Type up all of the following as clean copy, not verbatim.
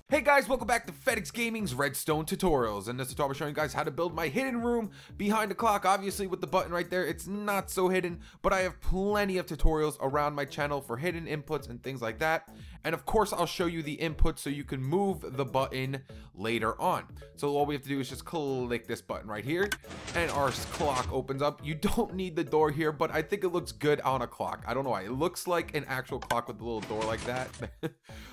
Hey guys, welcome back to FedEx Gaming's Redstone Tutorials. In this tutorial, I'm showing you guys how to build my hidden room behind the clock. Obviously, with the button right there, it's not so hidden, but I have plenty of tutorials around my channel for hidden inputs and things like that. And of course, I'll show you the input so you can move the button later on. So all we have to do is just click this button right here, and our clock opens up. You don't need the door here, but I think it looks good on a clock. I don't know why. It looks like an actual clock with a little door like that.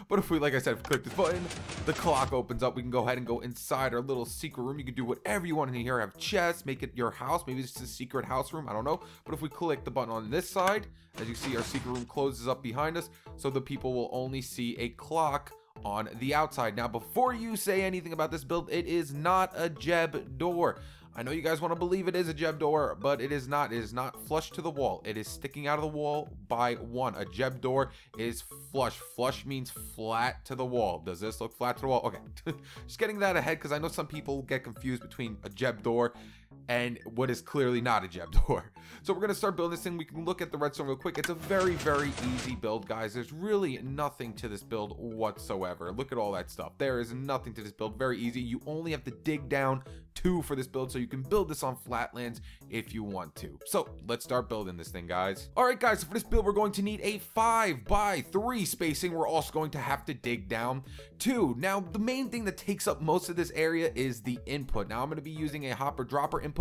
But if we, like I said, if we click this button, the clock opens up. We can go ahead and go inside our little secret room. You can do whatever you want in here. Have chests, make it your house. Maybe it's a secret house room. I don't know. But if we click the button on this side, as you see, our secret room closes up behind us. So the people will only see a clock on the outside. Now, before you say anything about this build, it is not a Jeb door. I know you guys want to believe it is a Jeb door, but it is not. It is not flush to the wall. It is sticking out of the wall by one. A Jeb door is flush. Flush means flat to the wall. Does this look flat to the wall? Okay, just getting that ahead because I know some people get confused between a Jeb door and what is clearly not a Jeb door. So we're going to start building this thing. We can look at the redstone real quick. It's a very, very easy build, guys. There's really nothing to this build whatsoever. Look at all that stuff. There is nothing to this build. Very easy. You only have to dig down 2 for this build, so you can build this on flatlands if you want to. So let's start building this thing, guys. All right, guys, so for this build, we're going to need a 5x3 spacing. We're also going to have to dig down 2. Now, the main thing that takes up most of this area is the input. Now, I'm going to be using a hopper dropper input.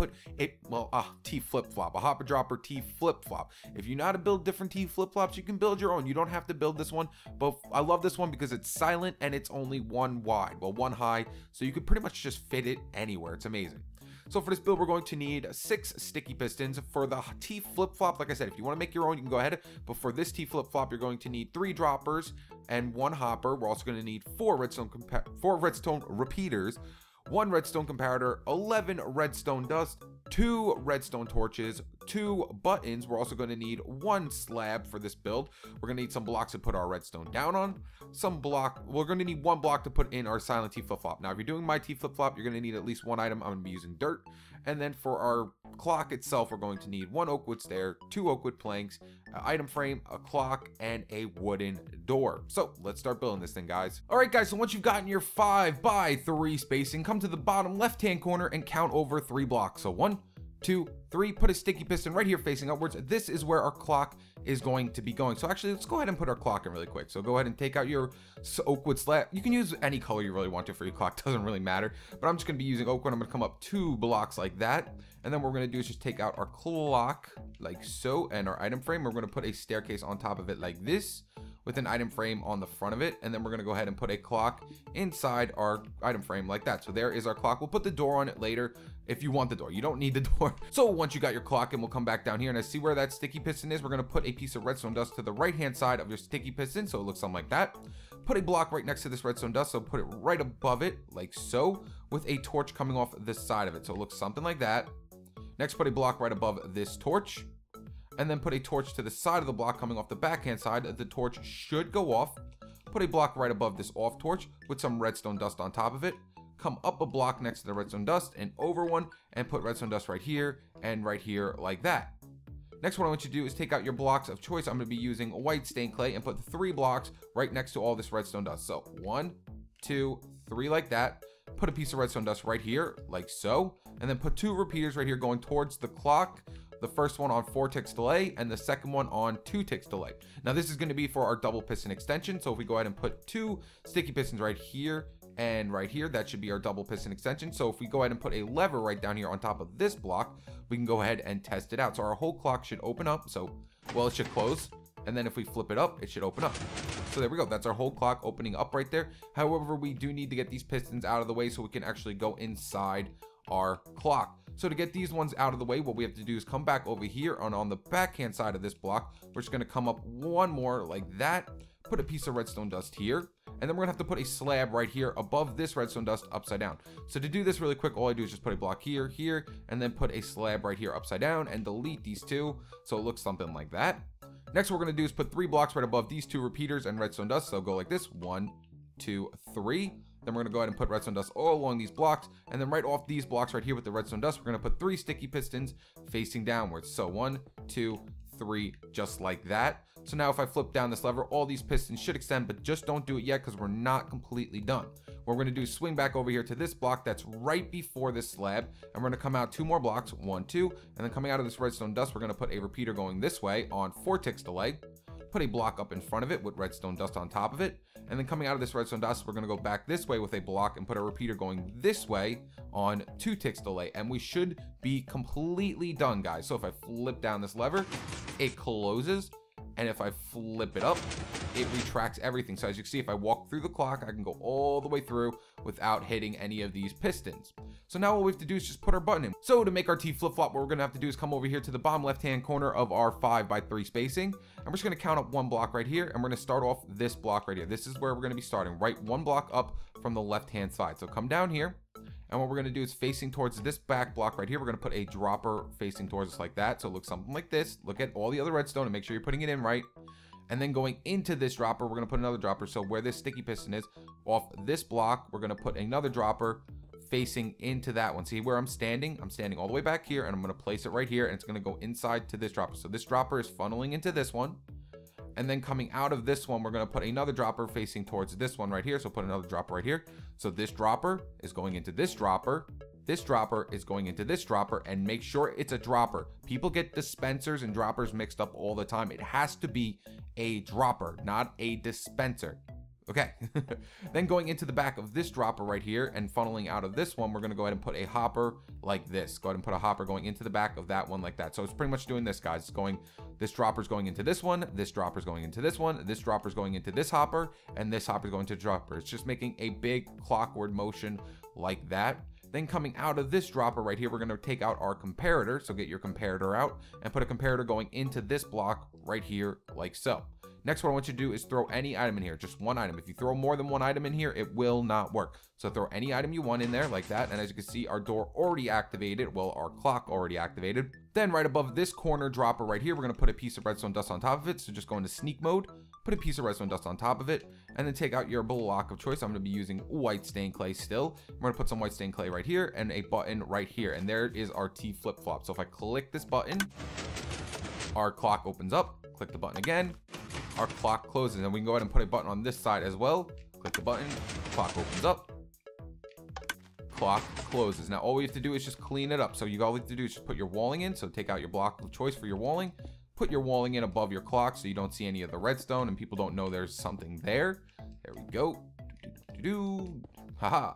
T flip-flop, a hopper dropper T flip-flop. If you know how to build different T flip-flops, you can build your own. You don't have to build this one, but I love this one because it's silent and it's only 1 wide, well, 1 high, so you could pretty much just fit it anywhere. It's amazing. So for this build, we're going to need 6 sticky pistons. For the T flip-flop, like I said, if you want to make your own, you can go ahead, but for this T flip-flop, you're going to need 3 droppers and 1 hopper. We're also going to need 4 redstone repeaters, 1 redstone comparator, 11 redstone dust, 2 redstone torches, 2 buttons. We're also going to need 1 slab for this build. We're going to need some blocks to put our redstone down on. We're going to need 1 block to put in our silent T flip-flop. Now, if you're doing my T flip-flop, you're going to need at least 1 item. I'm going to be using dirt. And then for our clock itself, we're going to need 1 oak wood stair, 2 oak wood planks, an item frame, a clock, and a wooden door. So let's start building this thing, guys. All right, guys, so once you've gotten your 5x3 spacing, come to the bottom left-hand corner and count over 3 blocks. So 1, 2, 3, put a sticky piston right here facing upwards. This is where our clock is going to be going. So actually, let's go ahead and put our clock in really quick. So go ahead and take out your oak wood slab. You can use any color you really want to for your clock. Doesn't really matter, but I'm just going to be using oak wood. I'm going to come up 2 blocks like that. And then what we're going to do is just take out our clock like so, and our item frame. We're going to put a staircase on top of it like this, with an item frame on the front of it, and then we're gonna go ahead and put a clock inside our item frame like that. So there is our clock. We'll put the door on it later if you want the door. You don't need the door. So once you got your clock, and we'll come back down here, and I see where that sticky piston is. We're gonna put a piece of redstone dust to the right hand side of your sticky piston, so it looks something like that. Put a block right next to this redstone dust, so put it right above it like so, with a torch coming off this side of it, so it looks something like that. Next, put a block right above this torch, and then put a torch to the side of the block coming off the backhand side. The torch should go off. Put a block right above this off torch with some redstone dust on top of it. Come up a block next to the redstone dust and over one, and put redstone dust right here and right here like that. Next, what I want you to do is take out your blocks of choice. I'm going to be using white stained clay and put the 3 blocks right next to all this redstone dust. So 1, 2, 3 like that. Put a piece of redstone dust right here like so, and then put 2 repeaters right here going towards the clock. The first one on 4 ticks delay and the second one on 2 ticks delay. Now this is going to be for our double piston extension. So if we go ahead and put 2 sticky pistons right here and right here, that should be our double piston extension. So if we go ahead and put a lever right down here on top of this block, we can go ahead and test it out. So our whole clock should open up. So, well, it should close. And then if we flip it up, it should open up. So there we go. That's our whole clock opening up right there. However, we do need to get these pistons out of the way so we can actually go inside our clock. So to get these ones out of the way, what we have to do is come back over here on the backhand side of this block. We're just going to come up 1 more like that, put a piece of redstone dust here, and then we're gonna have to put a slab right here above this redstone dust upside down. So to do this really quick, all I do is just put a block here, here, and then put a slab right here upside down and delete these 2, so it looks something like that. Next, what we're gonna do is put 3 blocks right above these 2 repeaters and redstone dust. So go like this, 1, 2, 3. Then we're gonna go ahead and put redstone dust all along these blocks, and then right off these blocks right here with the redstone dust, we're gonna put 3 sticky pistons facing downwards. So 1, 2, 3, just like that. So now if I flip down this lever, all these pistons should extend, but just don't do it yet because we're not completely done. What we're going to do is swing back over here to this block that's right before this slab, and we're going to come out 2 more blocks, 1, 2, and then coming out of this redstone dust, we're going to put a repeater going this way on 4 ticks delay, put a block up in front of it with redstone dust on top of it, and then coming out of this redstone dust, we're going to go back this way with a block and put a repeater going this way on 2 ticks delay, and we should be completely done, guys. So if I flip down this lever, it closes, and if I flip it up, it retracts everything. So as you can see, if I walk through the clock, I can go all the way through without hitting any of these pistons. So now what we have to do is just put our button in. So to make our T flip-flop, what we're gonna have to do is come over here to the bottom left-hand corner of our 5x3 spacing, and we're just gonna count up 1 block right here, and we're gonna start off this block right here. This is where we're gonna be starting, right 1 block up from the left-hand side. So come down here, and what we're going to do is facing towards this back block right here, we're going to put a dropper facing towards us like that. So it looks something like this. Look at all the other redstone and make sure you're putting it in right. And then going into this dropper, we're going to put another dropper. So where this sticky piston is, off this block, we're going to put another dropper facing into that one. See where I'm standing? I'm standing all the way back here, and I'm going to place it right here, and it's going to go inside to this dropper. So this dropper is funneling into this one. And then coming out of this one, we're going to put another dropper facing towards this one right here. So put another dropper right here. So this dropper is going into this dropper. This dropper is going into this dropper, and make sure it's a dropper. People get dispensers and droppers mixed up all the time. It has to be a dropper, not a dispenser. Okay. Then going into the back of this dropper right here and funneling out of this one, we're going to go ahead and put a hopper like this. Go ahead and put a hopper going into the back of that one like that. So it's pretty much doing this, guys. It's going, this dropper's going into this one, this dropper's going into this one, this dropper's going into this hopper, and this hopper's going to dropper. It's just making a big clockwork motion like that. Then coming out of this dropper right here, we're going to take out our comparator. So get your comparator out and put a comparator going into this block right here like so. Next, what I want you to do is throw any item in here, just 1 item. If you throw more than 1 item in here, it will not work. So throw any item you want in there like that. And as you can see, our door already activated. Well, our clock already activated. Then right above this corner dropper right here, we're going to put a piece of redstone dust on top of it. So just go into sneak mode, put a piece of redstone dust on top of it, and then take out your block of choice. I'm going to be using white stained clay still. I'm going to put some white stained clay right here and a button right here. And there is our T flip-flop. So if I click this button, our clock opens up. Click the button again. Our clock closes, and we can go ahead and put a button on this side as well. Click the button, clock opens up, clock closes. Now all we have to do is just clean it up. So all we have to do is just put your walling in. So take out your block of choice for your walling, put your walling in above your clock so you don't see any of the redstone and people don't know there's something there. There we go. Haha.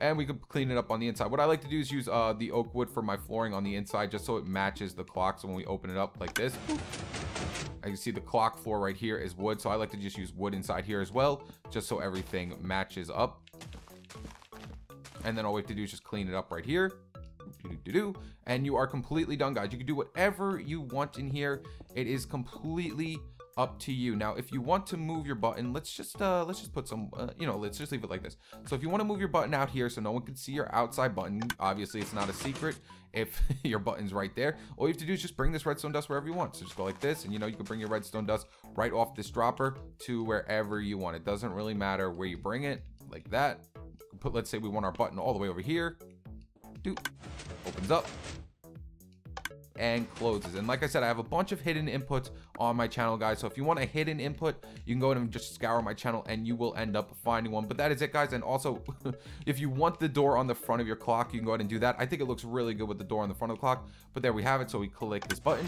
And we could clean it up on the inside. What I like to do is use the oak wood for my flooring on the inside, just so it matches the clock. So when we open it up like this, I can see the clock floor right here is wood. So I like to just use wood inside here as well, just so everything matches up. And then all we have to do is just clean it up right here. And you are completely done, guys. You can do whatever you want in here. It is completely up to you. Now if you want to move your button, let's just put some let's just leave it like this. So if you want to move your button out here so no one can see your outside button, obviously it's not a secret if your button's right there. All you have to do is just bring this redstone dust wherever you want. So just go like this, and you can bring your redstone dust right off this dropper to wherever you want. It doesn't really matter where you bring it, like that. Let's say we want our button all the way over here. Opens up and closes. And like I said, I have a bunch of hidden inputs on my channel, guys. So if you want a hidden input, you can go ahead and just scour my channel and you will end up finding one. But that is it, guys. And also, if you want the door on the front of your clock, you can go ahead and do that. I think it looks really good with the door on the front of the clock. But there we have it. So we click this button,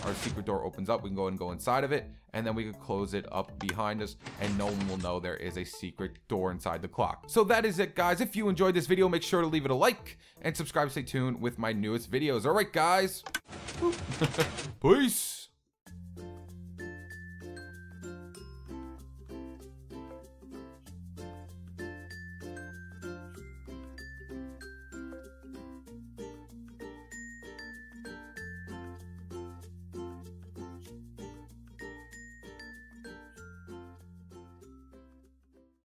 our secret door opens up. We can go ahead and go inside of it, and then we can close it up behind us, and no one will know there is a secret door inside the clock. So that is it, guys. If you enjoyed this video, make sure to leave it a like and subscribe. Stay tuned with my newest videos. All right, guys. Peace.